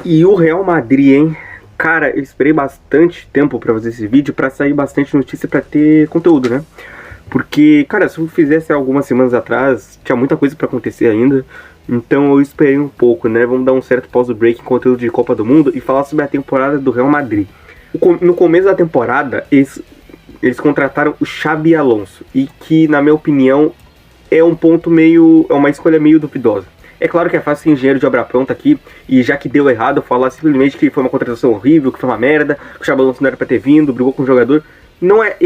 E o Real Madrid, hein? Cara, eu esperei bastante tempo pra fazer esse vídeo, pra sair bastante notícia, pra ter conteúdo, né? Porque, cara, se eu fizesse algumas semanas atrás, tinha muita coisa pra acontecer ainda. Então eu esperei um pouco, né? Vamos dar um certo pause break em conteúdo de Copa do Mundo e falar sobre a temporada do Real Madrid. No começo da temporada, eles contrataram o Xabi Alonso. E que, na minha opinião, é um ponto meio... é uma escolha meio duvidosa. É claro que é fácil ser engenheiro de obra pronta aqui, e já que deu errado, falar simplesmente que foi uma contratação horrível, que foi uma merda, que o Xabi Alonso não era pra ter vindo, brigou com o jogador. Não é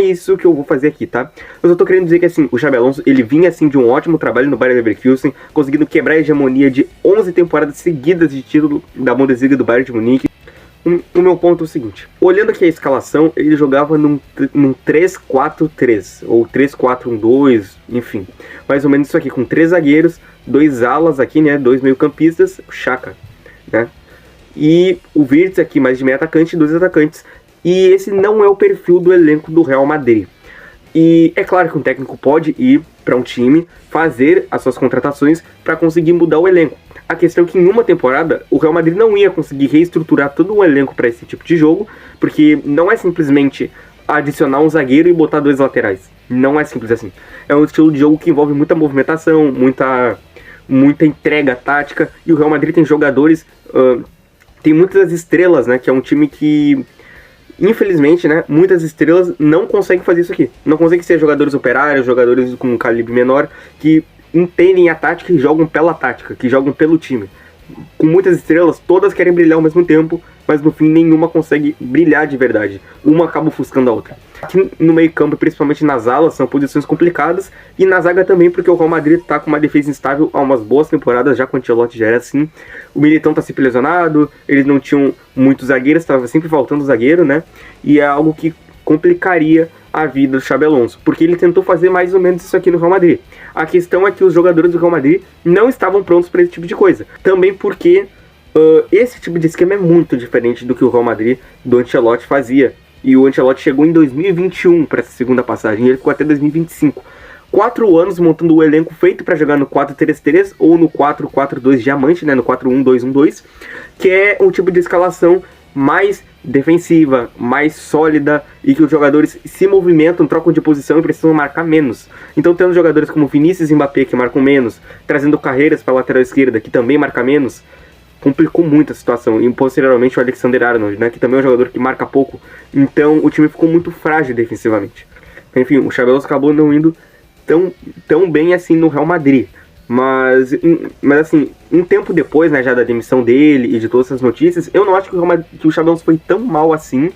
isso que eu vou fazer aqui, tá? Mas eu tô querendo dizer que, assim, o Xabi Alonso, ele vinha, assim, de um ótimo trabalho no Bayer Leverkusen, conseguindo quebrar a hegemonia de 11 temporadas seguidas de título da Bundesliga do Bayern de Munique. O meu ponto é o seguinte: olhando aqui a escalação, ele jogava num 3-4-3, ou 3-4-1-2, enfim. Mais ou menos isso aqui, com 3 zagueiros, 2 alas aqui, né, 2 meio-campistas, o Xhaka, né? E o Wirtz aqui mais de meio atacante e 2 atacantes. E esse não é o perfil do elenco do Real Madrid. E é claro que um técnico pode ir para um time, fazer as suas contratações para conseguir mudar o elenco. A questão é que em uma temporada o Real Madrid não ia conseguir reestruturar todo o elenco para esse tipo de jogo, porque não é simplesmente adicionar um zagueiro e botar 2 laterais. Não é simples assim. É um estilo de jogo que envolve muita movimentação, muita entrega tática, e o Real Madrid tem jogadores, tem muitas estrelas, né, que é um time que, infelizmente, né, muitas estrelas não conseguem fazer isso aqui. Não conseguem ser jogadores operários, jogadores com um calibre menor, que entendem a tática e jogam pela tática, que jogam pelo time. Com muitas estrelas, todas querem brilhar ao mesmo tempo, mas no fim nenhuma consegue brilhar de verdade. Uma acaba ofuscando a outra. Aqui no meio campo, principalmente nas alas, são posições complicadas, e na zaga também, porque o Real Madrid tá com uma defesa instável há umas boas temporadas, já com o Ancelotti já era assim. O Militão tá sempre lesionado, eles não tinham muitos zagueiros, tava sempre faltando zagueiro, né? E é algo que complicaria a vida do Xabi Alonso, porque ele tentou fazer mais ou menos isso aqui no Real Madrid. A questão é que os jogadores do Real Madrid não estavam prontos para esse tipo de coisa. Também porque esse tipo de esquema é muito diferente do que o Real Madrid do Ancelotti fazia. E o Ancelotti chegou em 2021 para essa segunda passagem, e ele ficou até 2025. 4 anos montando o elenco feito para jogar no 4-3-3 ou no 4-4-2 diamante, né, no 4-1-2-1-2, que é um tipo de escalação mais defensiva, mais sólida, e que os jogadores se movimentam, trocam de posição e precisam marcar menos. Então, tendo jogadores como Vinícius e Mbappé, que marcam menos, trazendo Carreiras para a lateral esquerda, que também marca menos, complicou muito a situação. E posteriormente o Alexander-Arnold, né, que também é um jogador que marca pouco. Então o time ficou muito frágil defensivamente. Enfim, o Xabi Alonso acabou não indo tão bem assim no Real Madrid. Mas assim, um tempo depois, né, já da demissão dele e de todas essas notícias, eu não acho que o Xabi Alonso foi tão mal assim.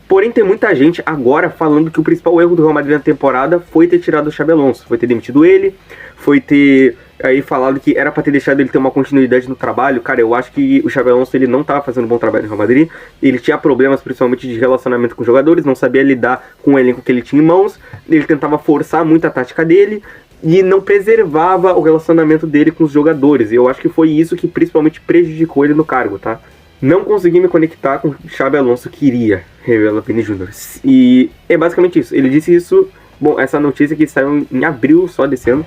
Porém, tem muita gente agora falando que o principal erro do Real Madrid na temporada foi ter tirado o Xabi Alonso, foi ter demitido ele, foi ter aí falado que era pra ter deixado ele ter uma continuidade no trabalho. Cara, eu acho que o Xabi Alonso, ele não tava fazendo um bom trabalho no Real Madrid, ele tinha problemas principalmente de relacionamento com os jogadores, não sabia lidar com o elenco que ele tinha em mãos, ele tentava forçar muito a tática dele e não preservava o relacionamento dele com os jogadores. E eu acho que foi isso que principalmente prejudicou ele no cargo, tá? Não consegui me conectar com o que o Xabi Alonso queria, revela Vini Júnior. E é basicamente isso. Ele disse isso, bom, essa notícia que saiu em abril só desse ano,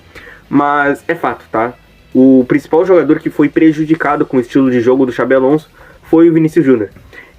mas é fato, tá? O principal jogador que foi prejudicado com o estilo de jogo do Xabi Alonso foi o Vinícius Júnior.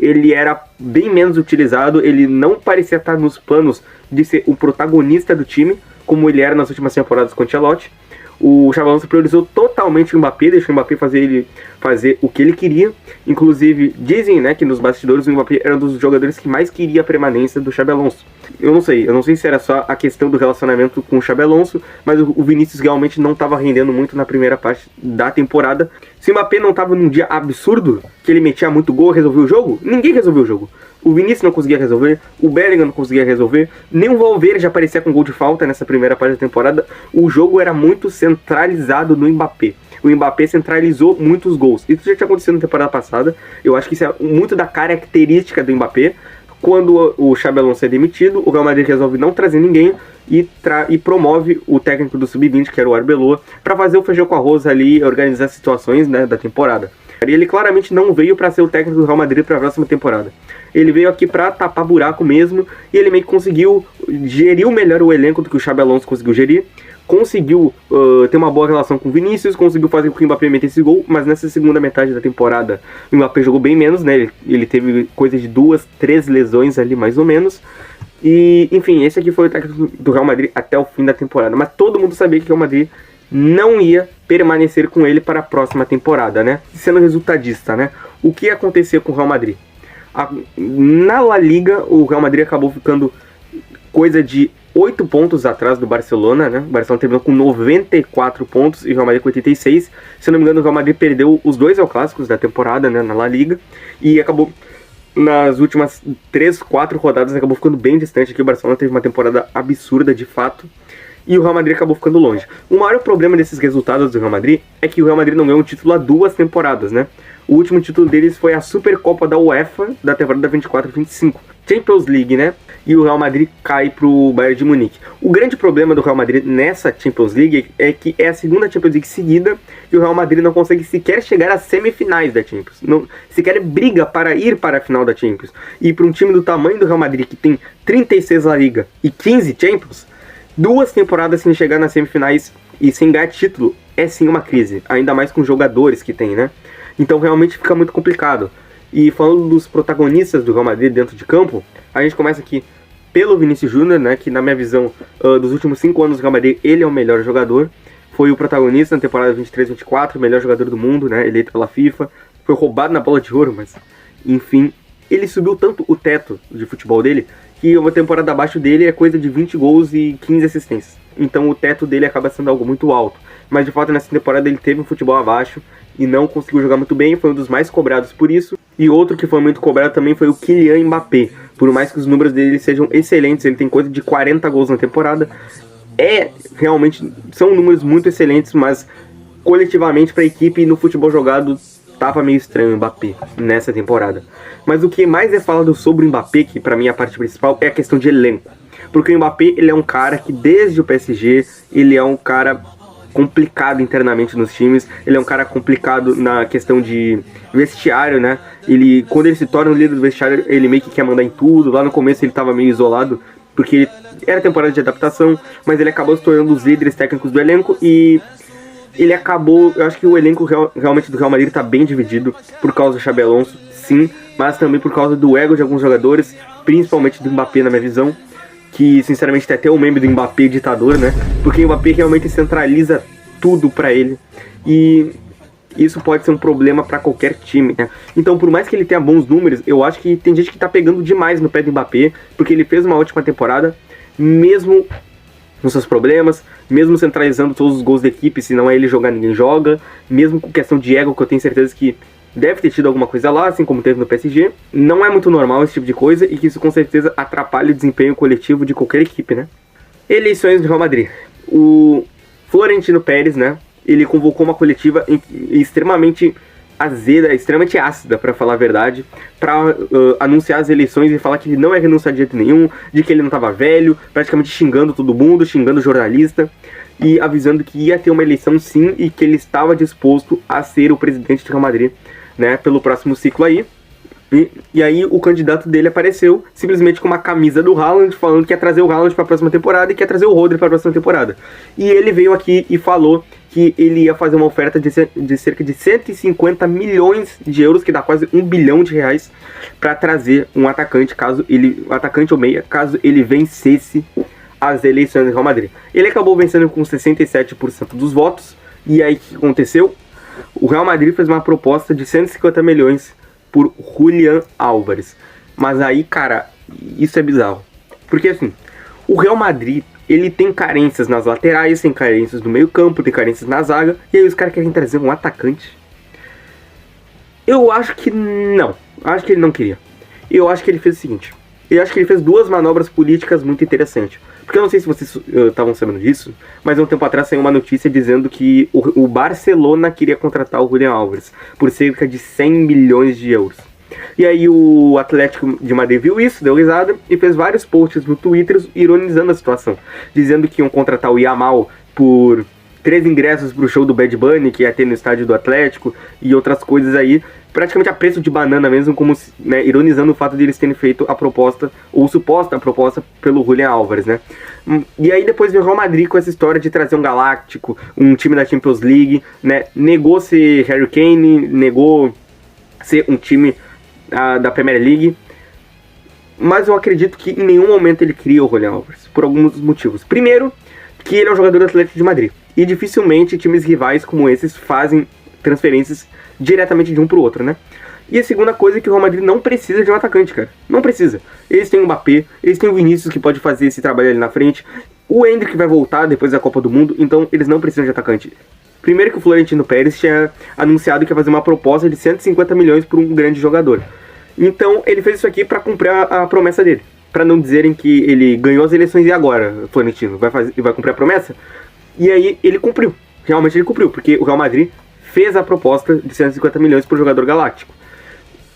Ele era bem menos utilizado, ele não parecia estar nos planos de ser o protagonista do time, como ele era nas últimas temporadas com o Ancelotti. O Xabi Alonso priorizou totalmente o Mbappé, deixou o Mbappé fazer o que ele queria. Inclusive, dizem, né, que nos bastidores o Mbappé era um dos jogadores que mais queria a permanência do Xabi Alonso. Eu não sei se era só a questão do relacionamento com o Xabi Alonso, mas o Vinícius realmente não estava rendendo muito na primeira parte da temporada. Se o Mbappé não estava num dia absurdo, que ele metia muito gol e resolveu o jogo, ninguém resolveu o jogo. O Vinícius não conseguia resolver, o Bellingham não conseguia resolver, nem o Valverde aparecia com gol de falta nessa primeira parte da temporada. O jogo era muito centralizado no Mbappé. O Mbappé centralizou muitos gols. Isso já tinha acontecido na temporada passada. Eu acho que isso é muito da característica do Mbappé. Quando o Xabi Alonso é demitido, o Real Madrid resolve não trazer ninguém e promove o técnico do Sub-20, que era o Arbeloa, para fazer o feijão com arroz ali e organizar as situações, né, da temporada. E ele claramente não veio para ser o técnico do Real Madrid para a próxima temporada. Ele veio aqui para tapar buraco mesmo, e ele meio que conseguiu gerir melhor o elenco do que o Xabi Alonso conseguiu gerir, conseguiu ter uma boa relação com o Vinícius, conseguiu fazer com que o Mbappé metesse gol, mas nessa segunda metade da temporada o Mbappé jogou bem menos, né? Ele teve coisa de 2, 3 lesões ali, mais ou menos. E, enfim, esse aqui foi o técnico do Real Madrid até o fim da temporada. Mas todo mundo sabia que o Real Madrid não ia permanecer com ele para a próxima temporada, né? Sendo resultadista, né? O que aconteceu com o Real Madrid? Na La Liga, o Real Madrid acabou ficando coisa de 8 pontos atrás do Barcelona, né? O Barcelona terminou com 94 pontos e o Real Madrid com 86. Se eu não me engano, o Real Madrid perdeu os 2 clássicos da temporada, né, na La Liga. E acabou, nas últimas 3, 4 rodadas, acabou ficando bem distante aqui. O Barcelona teve uma temporada absurda, de fato. E o Real Madrid acabou ficando longe. O maior problema desses resultados do Real Madrid é que o Real Madrid não ganhou um título há 2 temporadas, né? O último título deles foi a Supercopa da UEFA da temporada 24-25. Champions League, né? E o Real Madrid cai pro Bayern de Munique. O grande problema do Real Madrid nessa Champions League é que é a segunda Champions League seguida e o Real Madrid não consegue sequer chegar às semifinais da Champions. Não, sequer briga para ir para a final da Champions. E para um time do tamanho do Real Madrid, que tem 36 La Liga e 15 Champions, 2 temporadas sem chegar nas semifinais e sem ganhar título é sim uma crise. Ainda mais com os jogadores que tem, né? Então realmente fica muito complicado. E falando dos protagonistas do Real Madrid dentro de campo, a gente começa aqui pelo Vinícius Júnior, né, que na minha visão, dos últimos 5 anos do Real Madrid, ele é o melhor jogador. Foi o protagonista na temporada 23-24, o melhor jogador do mundo, né, eleito pela FIFA. Foi roubado na bola de ouro, mas enfim, ele subiu tanto o teto de futebol dele, que uma temporada abaixo dele é coisa de 20 gols e 15 assistências. Então o teto dele acaba sendo algo muito alto. Mas de fato nessa temporada ele teve um futebol abaixo e não conseguiu jogar muito bem, foi um dos mais cobrados por isso. E outro que foi muito cobrado também foi o Kylian Mbappé. Por mais que os números dele sejam excelentes, ele tem coisa de 40 gols na temporada. Realmente, são números muito excelentes, mas coletivamente para a equipe e no futebol jogado tava meio estranho o Mbappé nessa temporada. Mas o que mais é falado sobre o Mbappé, que para mim é a parte principal, é a questão de elenco. Porque o Mbappé, ele é um cara que desde o PSG, ele é um cara complicado internamente nos times, ele é um cara complicado na questão de vestiário, né? Quando ele se torna o líder do vestiário, ele meio que quer mandar em tudo. Lá no começo ele estava meio isolado, porque era temporada de adaptação, mas ele acabou se tornando os líderes técnicos do elenco e ele acabou, eu acho que o elenco realmente do Real Madrid está bem dividido por causa do Xabi Alonso, sim, mas também por causa do ego de alguns jogadores, principalmente do Mbappé na minha visão, que sinceramente tem até o meme do Mbappé ditador, né? Porque o Mbappé realmente centraliza tudo pra ele e isso pode ser um problema pra qualquer time, né? Então, por mais que ele tenha bons números, eu acho que tem gente que tá pegando demais no pé do Mbappé, porque ele fez uma ótima temporada, mesmo com seus problemas, mesmo centralizando todos os gols da equipe, se não é ele jogar, ninguém joga, mesmo com questão de ego, que eu tenho certeza que deve ter tido alguma coisa lá, assim como teve no PSG. Não é muito normal esse tipo de coisa e que isso com certeza atrapalha o desempenho coletivo de qualquer equipe, né? Eleições do Real Madrid. O Florentino Pérez, né? Ele convocou uma coletiva extremamente azeda, extremamente ácida, para falar a verdade, para anunciar as eleições e falar que ele não ia renunciar de jeito nenhum, de que ele não estava velho, praticamente xingando todo mundo, xingando o jornalista e avisando que ia ter uma eleição sim e que ele estava disposto a ser o presidente do Real Madrid, né, pelo próximo ciclo aí. E aí o candidato dele apareceu simplesmente com uma camisa do Haaland, falando que ia trazer o Haaland para a próxima temporada e que ia trazer o Rodri para a próxima temporada. E ele veio aqui e falou que ele ia fazer uma oferta de cerca de 150 milhões de euros, que dá quase 1 bilhão de reais, para trazer um atacante, um atacante ou meia, caso ele vencesse as eleições do Real Madrid. Ele acabou vencendo com 67% dos votos. E aí o que aconteceu? O Real Madrid fez uma proposta de 150 milhões por Julián Álvares. Mas aí, cara, isso é bizarro. Porque assim, o Real Madrid, ele tem carências nas laterais, tem carências no meio campo, tem carências na zaga. E aí os caras querem trazer um atacante. Eu acho que não. Acho que ele não queria. Eu acho que ele fez o seguinte. Eu acho que ele fez 2 manobras políticas muito interessantes. Porque eu não sei se vocês estavam sabendo disso, mas um tempo atrás saiu uma notícia dizendo que o Barcelona queria contratar o Julián Álvares por cerca de 100 milhões de euros. E aí o Atlético de Madrid viu isso, deu risada e fez vários posts no Twitter ironizando a situação, dizendo que iam contratar o Yamal por 3 ingressos pro show do Bad Bunny que ia ter no estádio do Atlético e outras coisas aí, praticamente a preço de banana mesmo, como né, ironizando o fato de eles terem feito a proposta, ou suposta proposta, pelo Julián Álvares, né? E aí depois veio o Real Madrid com essa história de trazer um Galáctico, um time da Champions League, né? Negou ser Harry Kane, negou ser um time da Premier League. Mas eu acredito que em nenhum momento ele cria o Julián Álvares, por alguns motivos. Primeiro, que ele é um jogador do Atlético de Madrid. E dificilmente times rivais como esses fazem transferências diretamente de um pro outro, né? E a segunda coisa é que o Real Madrid não precisa de um atacante, cara. Não precisa. Eles têm o Mbappé, eles têm o Vinícius que pode fazer esse trabalho ali na frente. O Endrick vai voltar depois da Copa do Mundo, então eles não precisam de atacante. Primeiro que o Florentino Pérez tinha anunciado que ia fazer uma proposta de 150 milhões por um grande jogador. Então ele fez isso aqui para cumprir a promessa dele. Para não dizerem que ele ganhou as eleições e agora, Florentino, vai cumprir a promessa? E aí ele cumpriu. Realmente ele cumpriu, porque o Real Madrid fez a proposta de 150 milhões por jogador galáctico.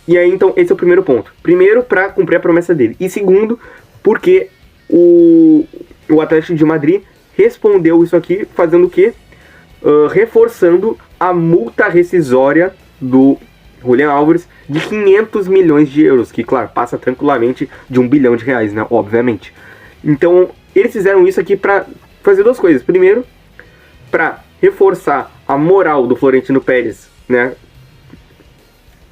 E aí, então, esse é o primeiro ponto. Primeiro, para cumprir a promessa dele. E segundo, porque o Atlético de Madrid respondeu isso aqui fazendo o quê? Reforçando a multa rescisória do Julián Álvares de 500 milhões de euros, que, claro, passa tranquilamente de 1 bilhão de reais, né? Obviamente. Então, eles fizeram isso aqui para fazer duas coisas. Primeiro, para reforçar a moral do Florentino Pérez, né?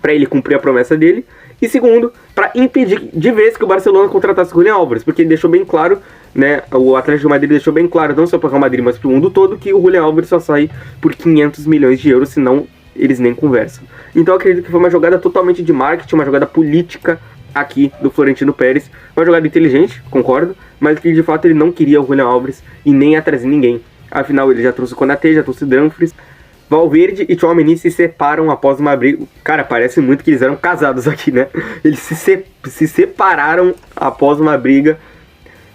Para ele cumprir a promessa dele. E segundo, para impedir de vez que o Barcelona contratasse o Julián Álvares, porque ele deixou bem claro, né, o Atlético de Madrid deixou bem claro, não só para o Real Madrid, mas para o mundo todo, que o Julián Álvares só sai por 500 milhões de euros, senão eles nem conversam. Então eu acredito que foi uma jogada totalmente de marketing, uma jogada política aqui do Florentino Pérez, uma jogada inteligente, concordo, mas que de fato ele não queria o Julián Álvares e nem ia trazer ninguém. Afinal, ele já trouxe o Konaté, já trouxe o Dumfries. Valverde e Tchouaméni se separam após uma briga. Cara, parece muito que eles eram casados aqui, né? Eles se separaram após uma briga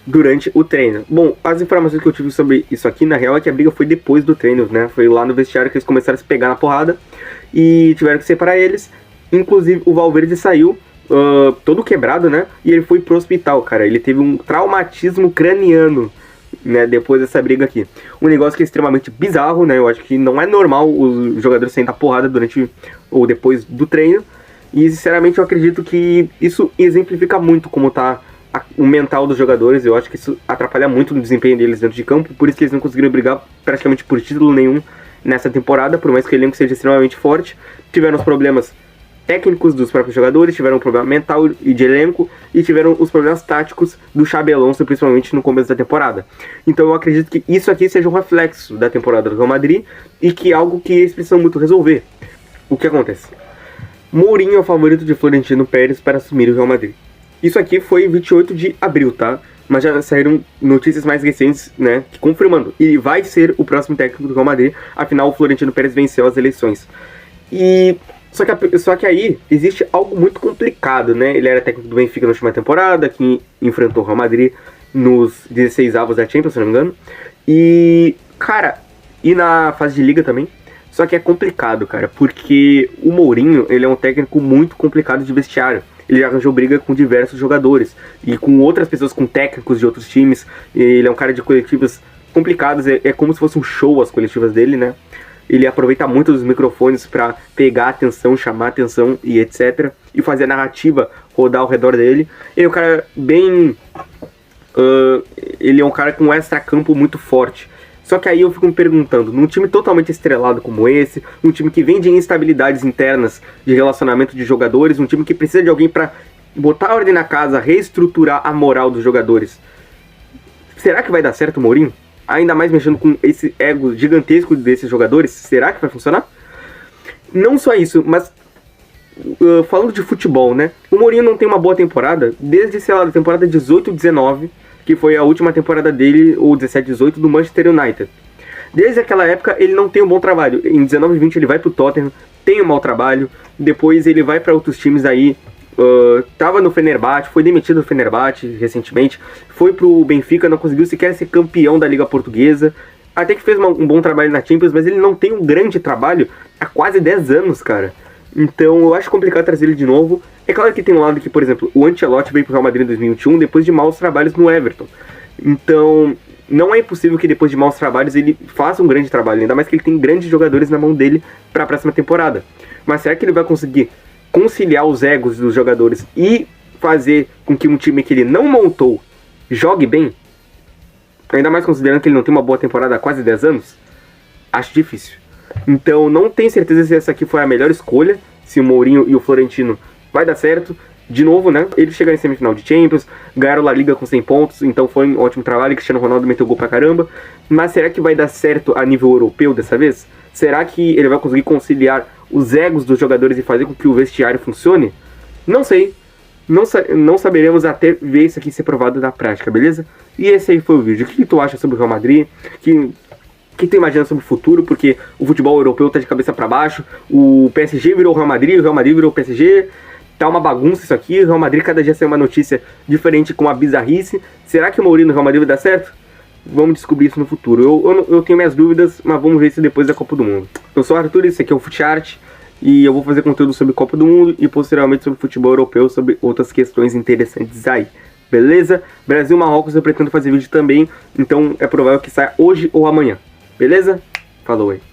durante o treino. Bom, as informações que eu tive sobre isso aqui, na real, é que a briga foi depois do treino, né? Foi lá no vestiário que eles começaram a se pegar na porrada e tiveram que separar eles. Inclusive, o Valverde saiu todo quebrado, né? E ele foi pro hospital, cara. Ele teve um traumatismo craniano, né, depois dessa briga aqui. Um negócio que é extremamente bizarro, né? Eu acho que não é normal os jogadores saírem da porrada durante ou depois do treino. E sinceramente eu acredito que isso exemplifica muito como tá o mental dos jogadores. Eu acho que isso atrapalha muito no desempenho deles dentro de campo. Por isso que eles não conseguiram brigar praticamente por título nenhum nessa temporada, por mais que o elenco seja extremamente forte. Tiveram os problemas técnicos dos próprios jogadores, tiveram um problema mental e de elenco, e tiveram os problemas táticos do Xabi Alonso, principalmente no começo da temporada. Então eu acredito que isso aqui seja um reflexo da temporada do Real Madrid, e que é algo que eles precisam muito resolver. O que acontece? Mourinho é o favorito de Florentino Pérez para assumir o Real Madrid. Isso aqui foi 28 de abril, tá? Mas já saíram notícias mais recentes, né, confirmando. Ele vai ser o próximo técnico do Real Madrid, afinal o Florentino Pérez venceu as eleições. Só que aí existe algo muito complicado, né? Ele era técnico do Benfica na última temporada, que enfrentou o Real Madrid nos 16avos da Champions, se não me engano. E, cara, e na fase de Liga também. Só que é complicado, cara, porque o Mourinho, ele é um técnico muito complicado de vestiário. Ele já arranjou briga com diversos jogadores e com outras pessoas, com técnicos de outros times. Ele é um cara de coletivas complicadas, é como se fosse um show as coletivas dele, né? Ele aproveita muito dos microfones para pegar a atenção, chamar a atenção e etc. E fazer a narrativa rodar ao redor dele. Ele é um cara bem... ele é um cara com um extra-campo muito forte. Só que aí eu fico me perguntando, num time totalmente estrelado como esse, um time que vem de instabilidades internas de relacionamento de jogadores, um time que precisa de alguém para botar ordem na casa, reestruturar a moral dos jogadores. Será que vai dar certo o Mourinho? Ainda mais mexendo com esse ego gigantesco desses jogadores, será que vai funcionar? Não só isso, mas falando de futebol, né? O Mourinho não tem uma boa temporada desde, sei lá, da temporada 18-19, que foi a última temporada dele, ou 17-18, do Manchester United. Desde aquela época ele não tem um bom trabalho. Em 19-20 ele vai pro Tottenham, tem um mau trabalho, depois ele vai para outros times aí. Tava no Fenerbahçe, foi demitido do Fenerbahçe recentemente, foi pro Benfica, não conseguiu sequer ser campeão da Liga Portuguesa, até que fez um bom trabalho na Champions, mas ele não tem um grande trabalho há quase 10 anos, cara. Então eu acho complicado trazer ele de novo. É claro que tem um lado que, por exemplo, o Ancelotti veio pro Real Madrid em 2021 depois de maus trabalhos no Everton. Então não é impossível que depois de maus trabalhos ele faça um grande trabalho, ainda mais que ele tem grandes jogadores na mão dele para a próxima temporada. Mas será que ele vai conseguir conciliar os egos dos jogadores e fazer com que um time que ele não montou jogue bem, ainda mais considerando que ele não tem uma boa temporada há quase 10 anos, acho difícil. Então não tenho certeza se essa aqui foi a melhor escolha, se o Mourinho e o Florentino vai dar certo. De novo, né? Eles chegaram em semifinal de Champions, ganharam La Liga com 100 pontos, então foi um ótimo trabalho. Cristiano Ronaldo meteu gol pra caramba. Mas será que vai dar certo a nível europeu dessa vez? Será que ele vai conseguir conciliar os egos dos jogadores e fazer com que o vestiário funcione? Não sei. Não saberemos até ver isso aqui ser provado na prática, beleza? E esse aí foi o vídeo. O que tu acha sobre o Real Madrid? O que tu imagina sobre o futuro? Porque o futebol europeu tá de cabeça pra baixo. O PSG virou o Real Madrid virou o PSG. Tá uma bagunça isso aqui. O Real Madrid cada dia sai uma notícia diferente com uma bizarrice. Será que o Mourinho no Real Madrid vai dar certo? Vamos descobrir isso no futuro. Eu tenho minhas dúvidas, mas vamos ver isso depois da Copa do Mundo. Eu sou o Arthur, esse aqui é o FuteArt. E eu vou fazer conteúdo sobre Copa do Mundo e posteriormente sobre futebol europeu, sobre outras questões interessantes aí. Beleza? Brasil, Marrocos eu pretendo fazer vídeo também. Então é provável que saia hoje ou amanhã. Beleza? Falou aí.